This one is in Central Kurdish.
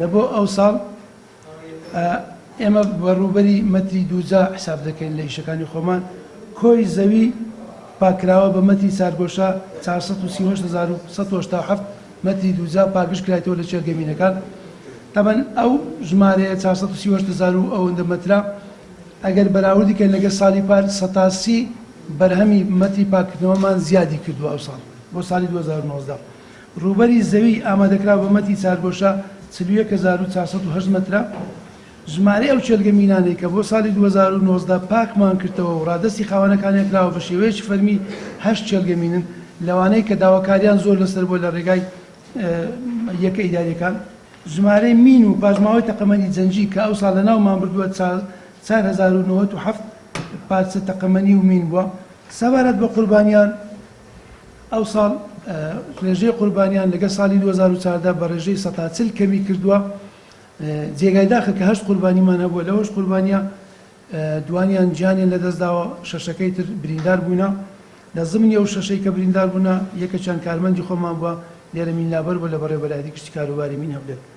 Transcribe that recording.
لەبۆ ئەو ساڵ ئێمە بەڕووبەری مەتری دووجا حساب دەکەین لە ئیشەکانی خۆمان. کۆی زەوی پاکراوە بە مەتری سارگۆشە 438,187 مەتری دووجا پاکش کرایەوە لە چێلگەمینەکان. تەبەن ئەو ژمارەیە 438,000 ئەوەندە مەترا ئەگەر بەراوردیکەن لەگە ساڵی پار 180 بەرهەمی مەتری پاکردنەوەمان زیادی کردووە ئەو ساڵ بۆ ساڵی 2019. ڕووبەری زەوی ئامادەکرا بە مەتری چارگۆشە 41,408 مەترا. ژمارەی ئەو چێلگەمینانەی کە بۆ ساڵی 2019 پاکمان کردەوە و ڕادەستی خاوەنەکانی کراوە بە شێوەیەکی فەرمی 8 چێلگەمینن لەوانەیە کە داواکاریان زۆر لەسەر بۆ لە ڕێگای یەکە ئیداریەکان. ژمارەی مین و پاژماوەی تەقەمەنی جەنجی کە ئەو ساڵ لە ناومان بردووە 4,097 پارچە تەقەمەنی و مین بووە. سەبارەت بە قوربانیان ئەو ساڵ ڕێژەی قوربانیان لەگە ساڵی 2014 بە ڕێژەی 140 کەمی کردووە. جێگای داخل کە 8 قوربانیمان هەبووە لەوەش قوربانیە دوانیان گیانیان لەدەستداوە، شەشەکەی تر بریندار بوونا. لە زمنی ئەو شەشەی کە بریندار بوونا یەکە چەند کارمەندی خۆمان بووە لێرە مینلابەر بوو لە بەڕێوەبەرایەتی گشتی کاروباری مین هەولێر.